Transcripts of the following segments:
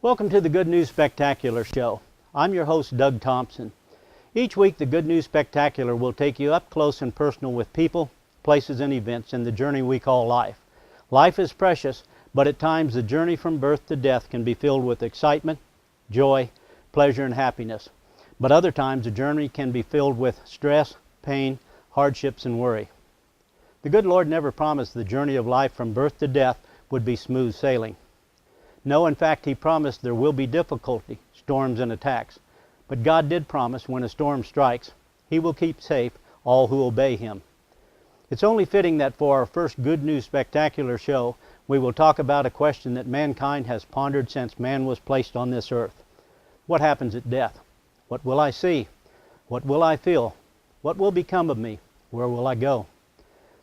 Welcome to the Good News Spectacular Show. I'm your host, Doug Thompson. Each week, the Good News Spectacular will take you up close and personal with people, places, and events in the journey we call life. Life is precious, but at times the journey from birth to death can be filled with excitement, joy, pleasure, and happiness. But other times the journey can be filled with stress, pain, hardships, and worry. The good Lord never promised the journey of life from birth to death would be smooth sailing. No, in fact, He promised there will be difficulty, storms, and attacks. But God did promise when a storm strikes, He will keep safe all who obey Him. It's only fitting that for our first Good News Spectacular show, we will talk about a question that mankind has pondered since man was placed on this earth. What happens at death? What will I see? What will I feel? What will become of me? Where will I go?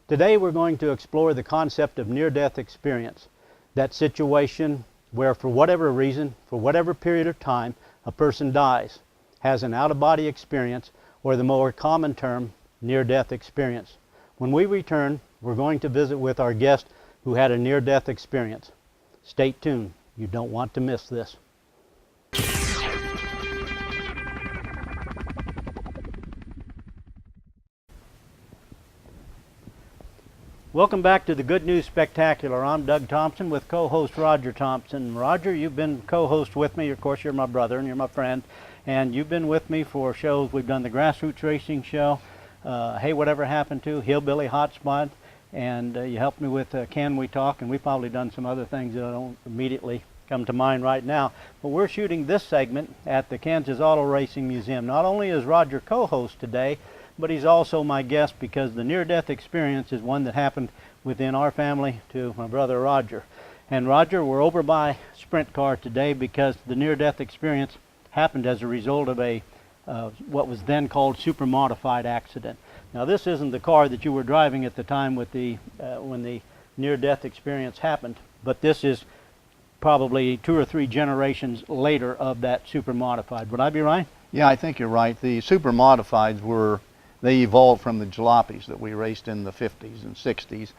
Today we're going to explore the concept of near-death experience, that situation where for whatever reason, for whatever period of time, a person dies, has an out-of-body experience, or the more common term, near-death experience. When we return, we're going to visit with our guest who had a near-death experience. Stay tuned. You don't want to miss this. Welcome back to the Good News Spectacular. I'm Doug Thompson with co-host Roger Thompson. Roger, you've been co-host with me. Of course, you're my brother and you're my friend. And you've been with me for shows. We've done the Grassroots Racing Show, Hey Whatever Happened To, Hillbilly Hotspot, and you helped me with Can We Talk, and we've probably done some other things that don't immediately come to mind right now. But we're shooting this segment at the Kansas Auto Racing Museum. Not only is Roger co-host today, but he's also my guest because the near-death experience is one that happened within our family to my brother Roger. And Roger, we're over by Sprint Car today because the near-death experience happened as a result of a what was then called super modified accident. Now this isn't the car that you were driving at the time with the when the near-death experience happened, but this is probably 2 or 3 generations later of that super modified. Would I be right? Yeah, I think you're right. The super modifieds they evolved from the jalopies that we raced in the 50s and 60s,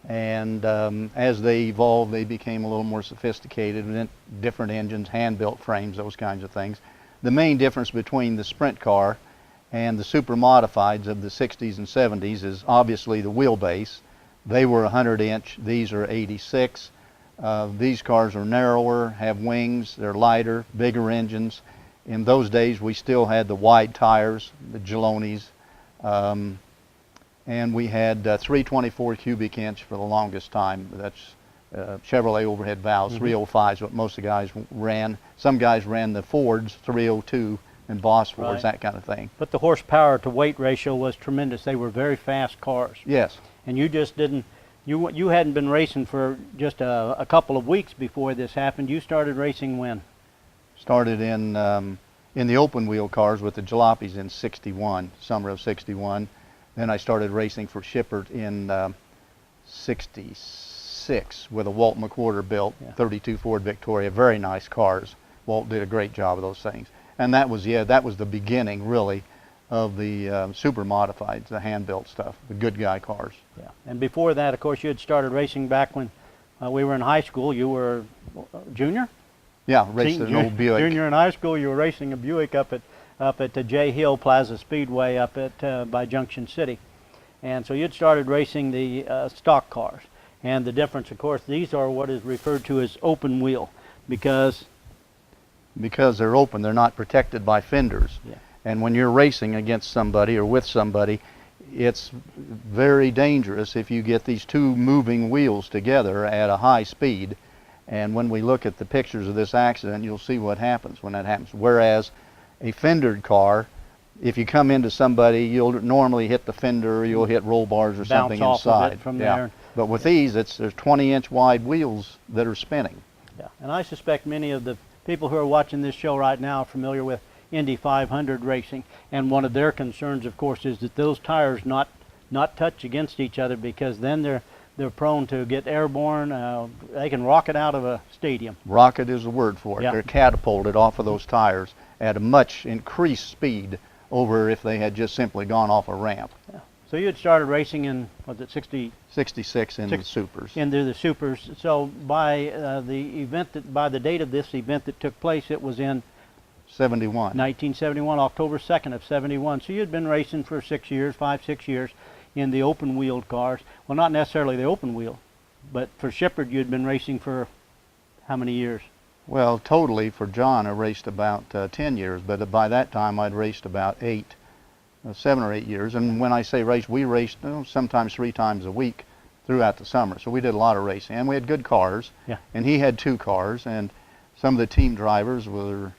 and as they evolved they became a little more sophisticated, and different engines, hand-built frames, those kinds of things. The main difference between the sprint car and the super modifieds of the 60s and 70s is obviously the wheelbase. They were 100-inch, these are 86. These cars are narrower, have wings, they're lighter, bigger engines. In those days we still had the wide tires, the Jalonis, and we had 324 cubic inch for the longest time. That's Chevrolet overhead valves, 305 is what most of the guys ran. Some guys ran the Fords, 302, and Boss Fords, that kind of thing. But the horsepower to weight ratio was tremendous. They were very fast cars. Yes. And you just didn't, you hadn't been racing for just a couple of weeks before this happened. You started racing when? Started in the open wheel cars with the jalopies in '61, summer of '61. Then I started racing for Shippert in '66 with a Walt McWhorter built 32 Ford Victoria. Very nice cars. Walt did a great job of those things. And that was the beginning really of the super modifieds, the hand-built stuff, the good guy cars. Yeah. And before that, of course, you had started racing back when we were in high school. You were junior? Yeah, raced an old Buick. Junior in high school, you were racing a Buick up at the J Hill Plaza Speedway up at by Junction City, and so you'd started racing the stock cars. And the difference, of course, these are what is referred to as open wheel because they're open, they're not protected by fenders. Yeah. And when you're racing against somebody or with somebody, it's very dangerous if you get these two moving wheels together at a high speed. And when we look at the pictures of this accident, you'll see what happens when that happens. Whereas a fendered car, if you come into somebody, you'll normally hit the fender, or you'll hit roll bars or something inside. Of it from there. But with these, there's 20-inch wide wheels that are spinning. Yeah, and I suspect many of the people who are watching this show right now are familiar with Indy 500 racing, and one of their concerns, of course, is that those tires not touch against each other, because then they're prone to get airborne. They can rocket out of a stadium. Rocket is the word for it. Yeah. They're catapulted off of those tires at a much increased speed over if they had just simply gone off a ramp. Yeah. So you had started racing in, was it 66 in the supers. Into the supers. So by by the date of this event that took place, it was in 71. 1971, October 2nd of 71. So you'd been racing for 6 years, 5-6 years in the open-wheeled cars. Well, not necessarily the open wheel, but for Shepherd you'd been racing for how many years? Well, totally for John I raced about 10 years, but by that time I'd raced about 7 or 8 years. And when I say race, we raced sometimes 3 times a week throughout the summer. So we did a lot of racing, and we had good cars. Yeah. And he had 2 cars, and some of the team drivers were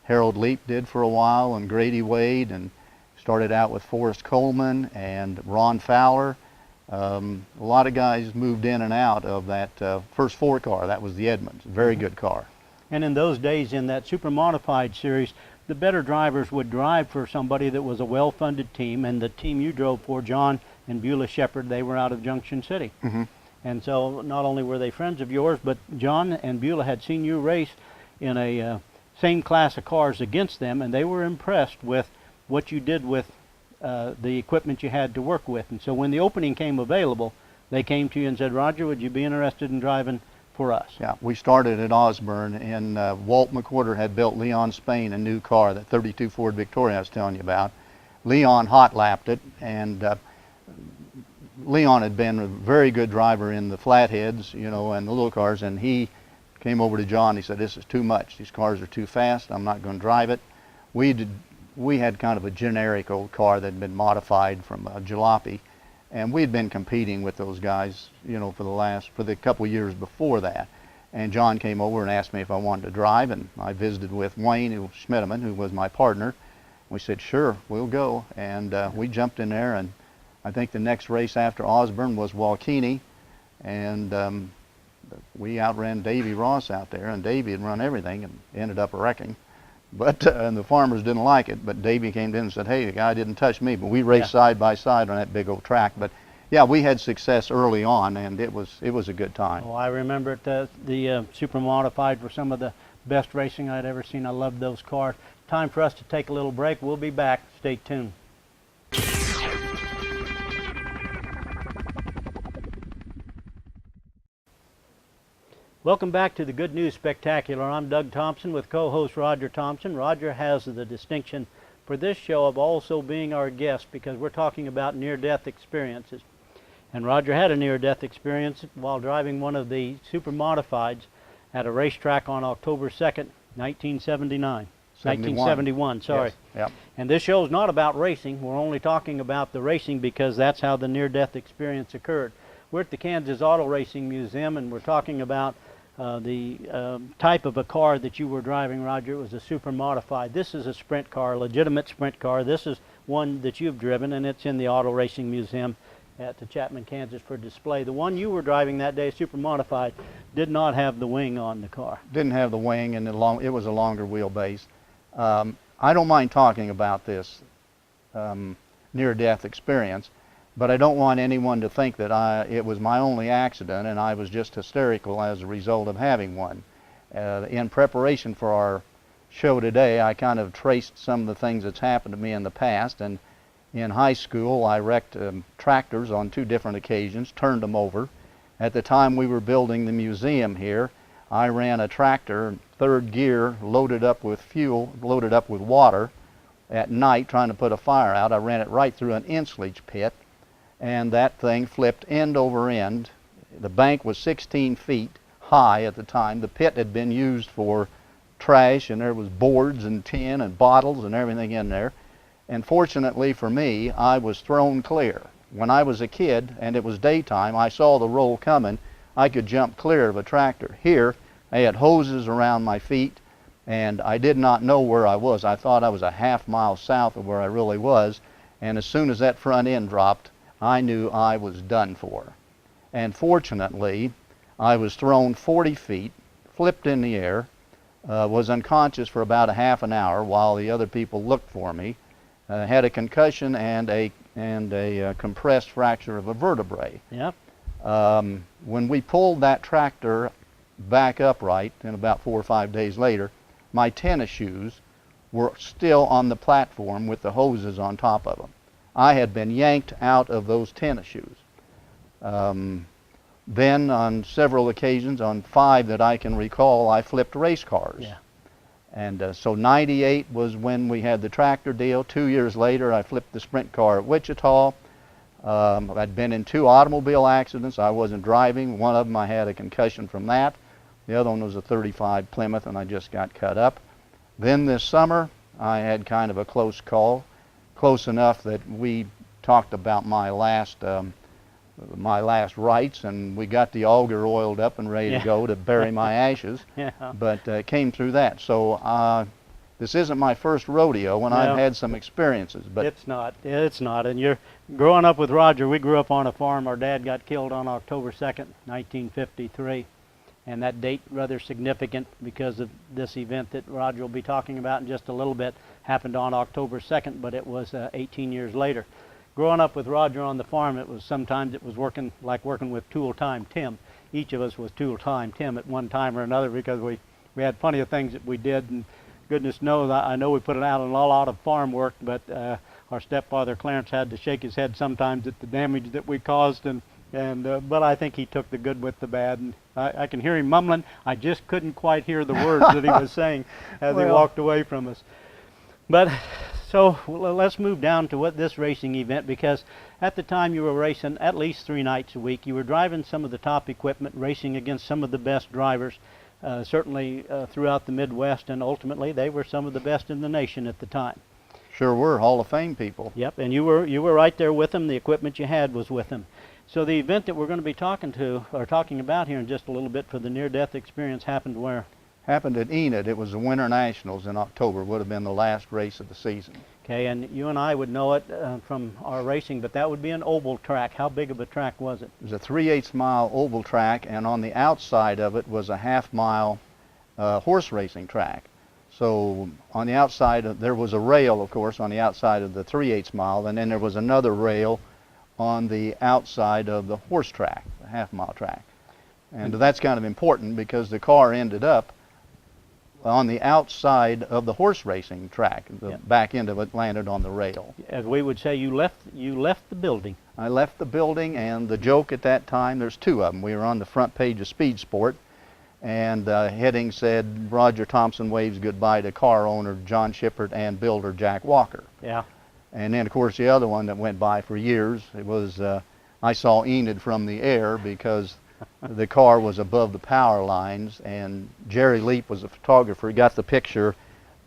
Harold Leap did for a while, and Grady Wade, and started out with Forrest Coleman and Ron Fowler. A lot of guys moved in and out of that first 4 car. That was the Edmonds, very good car. And in those days, in that super modified series, the better drivers would drive for somebody that was a well-funded team, and the team you drove for, John and Beulah Shepherd, they were out of Junction City. Mm-hmm. And so not only were they friends of yours, but John and Beulah had seen you race in a same class of cars against them, and they were impressed with what you did with the equipment you had to work with. And so when the opening came available, they came to you and said, Roger, would you be interested in driving for us? Yeah, we started at Osborne, and Walt McWhorter had built Leon Spain a new car, that 32 Ford Victoria I was telling you about. Leon hot-lapped it, and Leon had been a very good driver in the flatheads, and the little cars, and he came over to John. He said, this is too much. These cars are too fast. I'm not going to drive it. We had kind of a generic old car that had been modified from a jalopy, and we'd been competing with those guys, for the couple of years before that. And John came over and asked me if I wanted to drive, and I visited with Wayne Schmideman, who was my partner. We said, sure, we'll go. And we jumped in there, and I think the next race after Osborne was Walkeny, and we outran Davy Ross out there, and Davy had run everything and ended up wrecking. But and the farmers didn't like it, but Davy came in and said, hey, the guy didn't touch me. But we raced side by side on that big old track. But yeah, we had success early on, and it was a good time. Oh, I remember it, the super modified were some of the best racing I'd ever seen. I loved those cars. Time for us to take a little break. We'll be back. Stay tuned. Welcome back to the Good News Spectacular. I'm Doug Thompson with co-host Roger Thompson. Roger has the distinction for this show of also being our guest because we're talking about near-death experiences. And Roger had a near-death experience while driving one of the super modifieds at a racetrack on October 2nd, 1979. 1971, sorry. Yes. Yep. And this show is not about racing. We're only talking about the racing because that's how the near-death experience occurred. We're at the Kansas Auto Racing Museum, and we're talking about the type of a car that you were driving, Roger. It was a super modified. This is a sprint car, a legitimate sprint car. This is one that you've driven, and it's in the Auto Racing Museum at the Chapman, Kansas for display. The one you were driving that day, super modified, did not have the wing on the car. Didn't have the wing, and it was a longer wheelbase. I don't mind talking about this near-death experience, but I don't want anyone to think that it was my only accident and I was just hysterical as a result of having one. In preparation for our show today, I kind of traced some of the things that's happened to me in the past. And in high school, I wrecked tractors on 2 different occasions, turned them over. At the time we were building the museum here, I ran a tractor, 3rd gear, loaded up with fuel, loaded up with water at night trying to put a fire out. I ran it right through an insulage pit, and that thing flipped end over end. The bank was 16 feet high at the time. The pit had been used for trash, and there was boards and tin and bottles and everything in there. And fortunately for me, I was thrown clear. When I was a kid and it was daytime, I saw the roll coming. I could jump clear of a tractor. Here, I had hoses around my feet, and I did not know where I was. I thought I was a half-mile south of where I really was, and as soon as that front end dropped, I knew I was done for. And fortunately, I was thrown 40 feet, flipped in the air, was unconscious for about a half an hour while the other people looked for me, had a concussion and a compressed fracture of a vertebrae. Yep. When we pulled that tractor back upright, and about 4 or 5 days later, my tennis shoes were still on the platform with the hoses on top of them. I had been yanked out of those tennis shoes. Then on several occasions, on 5 that I can recall, I flipped race cars. Yeah. And so 98 was when we had the tractor deal. 2 years later, I flipped the sprint car at Wichita. I'd been in 2 automobile accidents. I wasn't driving. One of them I had a concussion from that. The other one was a 35 Plymouth, and I just got cut up. Then this summer, I had kind of a close call, close enough that we talked about my last rites, and we got the auger oiled up and ready to go to bury my ashes. Yeah. But came through that. So this isn't my first rodeo, and I've had some experiences. But it's not. It's not. And you're growing up with Roger. We grew up on a farm. Our dad got killed on October 2nd, 1953. And that date rather significant because of this event that Roger will be talking about in just a little bit happened on October 2nd, but it was 18 years later. Growing up with Roger on the farm, sometimes it was working with Tool Time Tim. Each of us was Tool Time Tim at one time or another because we had plenty of things that we did, and goodness knows I know we put it out on a lot of farm work, but our stepfather Clarence had to shake his head sometimes at the damage that we caused, but I think he took the good with the bad, and I can hear him mumbling. I just couldn't quite hear the words that he was saying as he walked away from us. But so let's move down to this racing event, because at the time you were racing at least 3 nights a week. You were driving some of the top equipment, racing against some of the best drivers, certainly throughout the Midwest, and ultimately they were some of the best in the nation at the time. Sure were, Hall of Fame people. Yep, and you were right there with them. The equipment you had was with them. So the event that we're going to be talking about here in just a little bit for the near-death experience happened where? Happened at Enid. It was the Winter Nationals in October. Would have been the last race of the season. Okay, and you and I would know it from our racing, but that would be an oval track. How big of a track was it? It was a 3/8 mile oval track, and on the outside of it was a half-mile horse racing track. So on the outside, there was a rail, of course, on the outside of the 3/8 mile, and then there was another rail on the outside of the horse track, the half-mile track. And that's kind of important because the car ended up on the outside of the horse racing track. The back end of it landed on the rail. As we would say, you left the building. I left the building, and the joke at that time, there's 2 of them. We were on the front page of Speed Sport, and heading said, Roger Thompson waves goodbye to car owner John Shippert and builder Jack Walker. Yeah. And then, of course, the other one that went by for years, it was, I saw Enid from the air because the car was above the power lines, and Jerry Leap was a photographer. He got the picture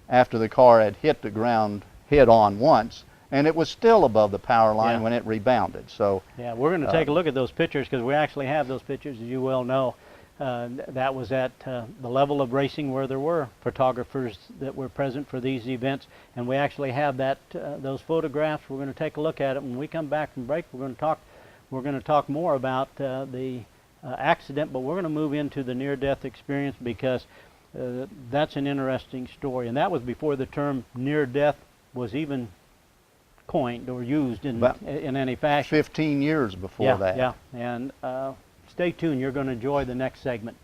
after the car had hit the ground head-on once, and it was still above the power line when it rebounded. So yeah, we're going to take a look at those pictures because we actually have those pictures, as you well know. That was at the level of racing where there were photographers that were present for these events, and we actually have those photographs. We're going to take a look at it. When we come back from break, we're going to talk more about the accident, but we're going to move into the near-death experience because that's an interesting story, and that was before the term near-death was even coined or used in any fashion. 15 years before that. Yeah, and stay tuned. You're going to enjoy the next segment.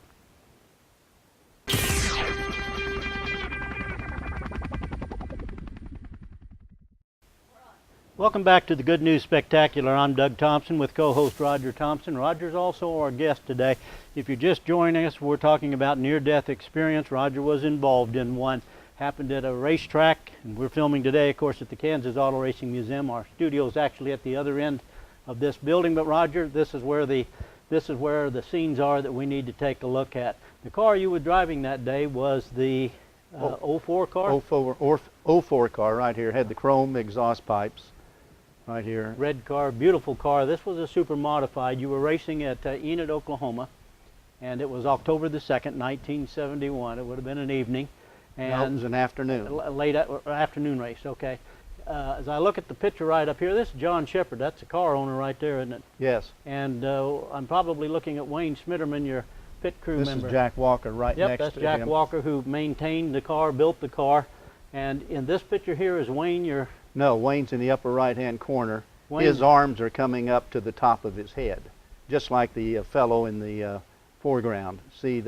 Welcome back to the Good News Spectacular. I'm Doug Thompson with co-host Roger Thompson. Roger's also our guest today. If you're just joining us, we're talking about near-death experience. Roger was involved in one. Happened at a racetrack, and we're filming today, of course, at the Kansas Auto Racing Museum. Our studio is actually at the other end of this building, but Roger, this is where the scenes are that we need to take a look at. The car you were driving that day was the 04 car? 04 car right here. Had the chrome exhaust pipes right here. Red car, beautiful car. This was a super modified. You were racing at Enid, Oklahoma, and it was October the 2nd, 1971. It would have been an evening. And no, it was an afternoon. Late afternoon race, okay. As I look at the picture right up here, this is John Shippert. That's a car owner right there, isn't it? Yes. And I'm probably looking at Wayne Smitterman, your pit crew member. This is Jack Walker right next to him. Yep, that's Jack Walker, who maintained the car, built the car. And in this picture here is Wayne, your... No, Wayne's in the upper right-hand corner. His arms are coming up to the top of his head, just like the fellow in the foreground. See,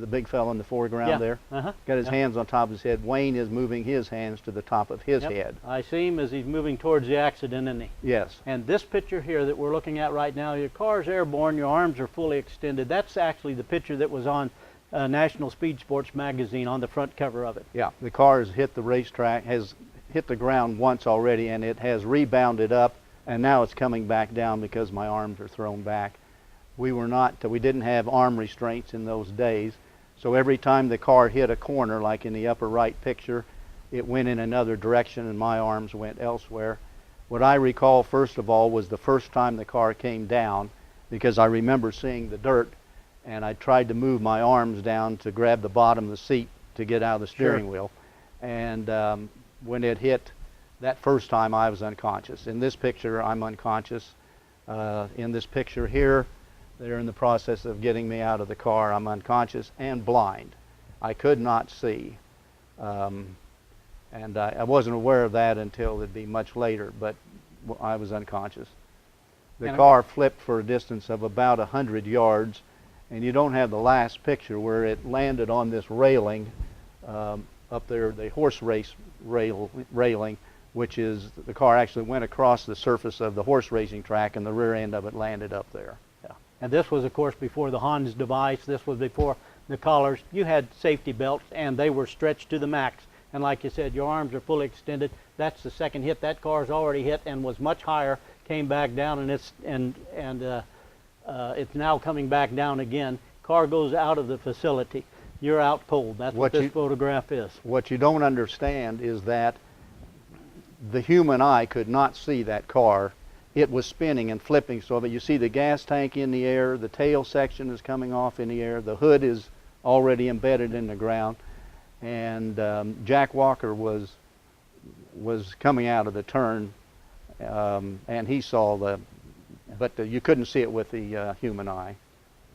the big fellow in the foreground Yeah. there? Uh-huh. Got his Yeah. hands on top of his head. Wayne is moving his hands to the top of his Yep. head. I see him as he's moving towards the accident, isn't he? Yes. And this picture here that we're looking at right now, your car's airborne, your arms are fully extended. That's actually the picture that was on National Speed Sports magazine on the front cover of it. Yeah. The car has hit the racetrack, has hit the ground once already, and it has rebounded up, and now it's coming back down because my arms are thrown back. We didn't have arm restraints in those days, so every time the car hit a corner, like in the upper right picture, it went in another direction and my arms went elsewhere. What I recall first of all was the first time the car came down, because I remember seeing the dirt, and I tried to move my arms down to grab the bottom of the seat to get out of the steering wheel. And when it hit that first time, I was unconscious. In this picture, I'm unconscious. In this picture here, they're in the process of getting me out of the car. I'm unconscious and blind. I could not see. And I wasn't aware of that until it'd be much later, but I was unconscious. The car flipped for a distance of about 100 yards, and you don't have the last picture where it landed on this railing up there, the horse race railing, which is, the car actually went across the surface of the horse racing track and the rear end of it landed up there. Yeah. And this was, of course, before the Hans device. This was before the collars. You had safety belts, and they were stretched to the max. And like you said, your arms are fully extended. That's the second hit. That car's already hit and was much higher, came back down, and it's now coming back down again. Car goes out of the facility. You're out cold. That's what this photograph is. What you don't understand is that the human eye could not see that car. It was spinning and flipping, so that you see the gas tank in the air, the tail section is coming off in the air, the hood is already embedded in the ground, and Jack Walker was coming out of the turn, and he saw but you couldn't see it with the human eye.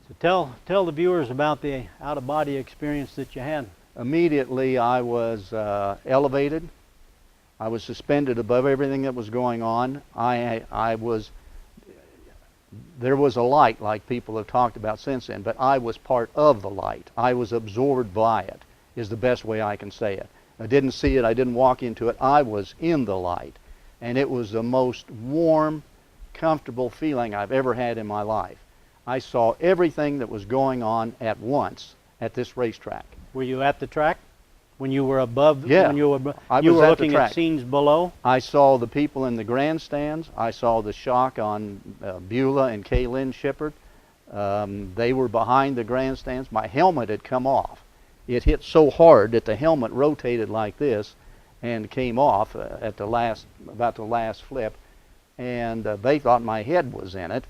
So tell the viewers about the out-of-body experience that you had. Immediately I was elevated. I was suspended above everything that was going on. There was a light, like people have talked about since then, but I was part of the light. I was absorbed by it, is the best way I can say it. I didn't see it, I didn't walk into it, I was in the light. And it was the most warm, comfortable feeling I've ever had in my life. I saw everything that was going on at once at this racetrack. Were you at the track? When you were above? Yeah, when you were I was looking at the track. at scenes below? I saw the people in the grandstands. I saw the shock on Beulah and Kaylin Shippard. They were behind the grandstands. My helmet had come off. It hit so hard that the helmet rotated like this and came off at about the last flip. And they thought my head was in it,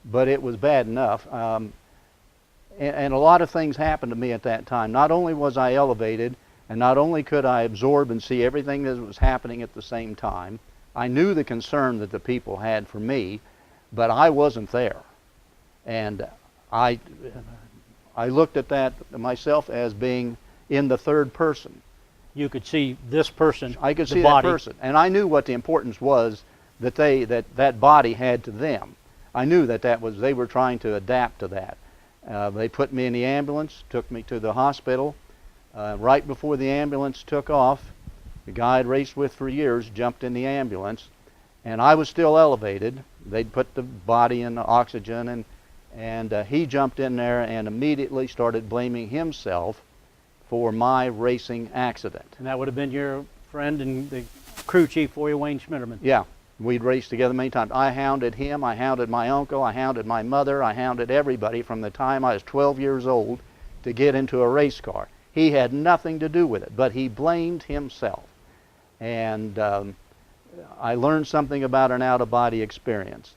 but it was bad enough. And a lot of things happened to me at that time. Not only was I elevated, and not only could I absorb and see everything that was happening at the same time, I knew the concern that the people had for me, but I wasn't there. And I looked at that myself as being in the third person. You could see this person, I could the see body. that person. And I knew what the importance was that that body had to them. I knew that they were trying to adapt to that. They put me in the ambulance, took me to the hospital. Right before the ambulance took off, the guy I'd raced with for years jumped in the ambulance, and I was still elevated. They'd put the body in oxygen, and he jumped in there and immediately started blaming himself for my racing accident. And that would have been your friend and the crew chief for you, Wayne Schmitterman. Yeah, we'd raced together many times. I hounded him, I hounded my uncle, I hounded my mother, I hounded everybody from the time I was 12 years old to get into a race car. He had nothing to do with it, but he blamed himself. And I learned something about an out-of-body experience.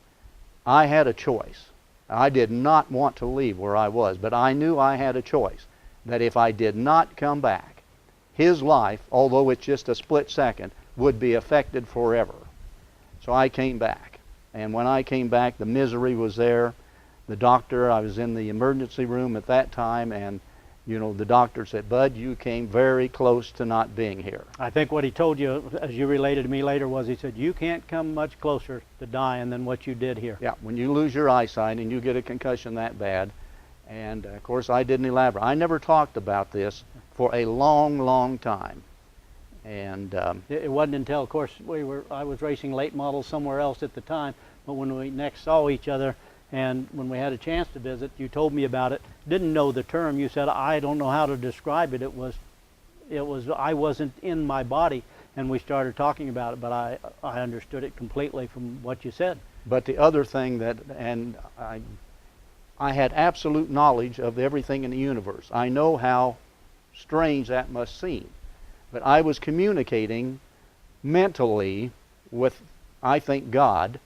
I had a choice. I did not want to leave where I was, but I knew I had a choice, that if I did not come back, his life, although it's just a split second, would be affected forever. So I came back. And when I came back, the misery was there. The doctor, I was in the emergency room at that time, and the doctor said, "Bud, you came very close to not being here." I think what he told you, as you related to me later, was he said, you can't come much closer to dying than what you did here. Yeah, when you lose your eyesight and you get a concussion that bad, And of course, I didn't elaborate. I never talked about this for a long, long time. And it wasn't until, of course, I was racing late models somewhere else at the time, but when we next saw each other and when we had a chance to visit, you told me about it. Didn't know the term. You said, I don't know how to describe it. It was I wasn't in my body, and we started talking about it, but I understood it completely from what you said. But the other thing I had absolute knowledge of everything in the universe. I know how strange that must seem. But I was communicating mentally with, I think, God,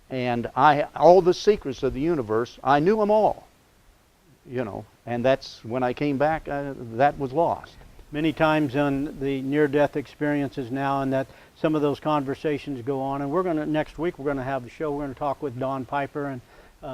and all the secrets of the universe, I knew them all, and that's when I came back, that was lost. Many times on the near-death experiences now, and that some of those conversations go on, and next week we're going to have a show. We're going to talk with Don Piper, and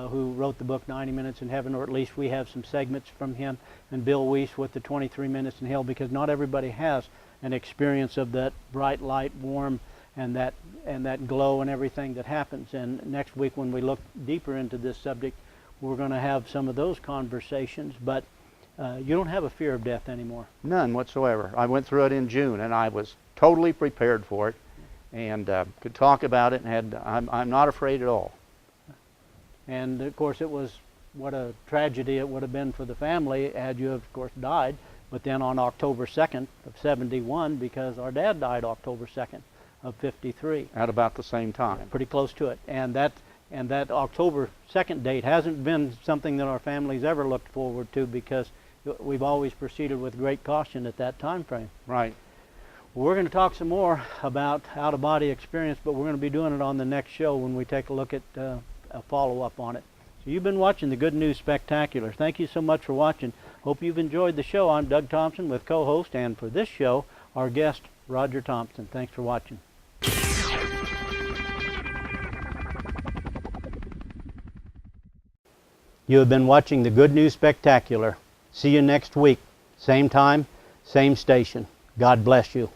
who wrote the book 90 Minutes in Heaven, or at least we have some segments from him, and Bill Weiss with the 23 Minutes in Hell, because not everybody has an experience of that bright light, warm, and that glow and everything that happens. And next week when we look deeper into this subject, we're going to have some of those conversations. But you don't have a fear of death anymore. None whatsoever. I went through it in June, and I was totally prepared for it, and could talk about it, and I'm not afraid at all. And of course, it was what a tragedy it would have been for the family had you, of course, died. But then on October 2nd of 71, because our dad died October 2nd of 53. At about the same time. Pretty close to it. And that October 2nd date hasn't been something that our family's ever looked forward to, because we've always proceeded with great caution at that time frame. Right. Well, we're going to talk some more about out-of-body experience, but we're going to be doing it on the next show when we take a look at a follow-up on it. So you've been watching the Good News Spectacular. Thank you so much for watching. Hope you've enjoyed the show. I'm Doug Thompson with co-host, and for this show, our guest, Roger Thompson. Thanks for watching. You have been watching the Good News Spectacular. See you next week. Same time, same station. God bless you.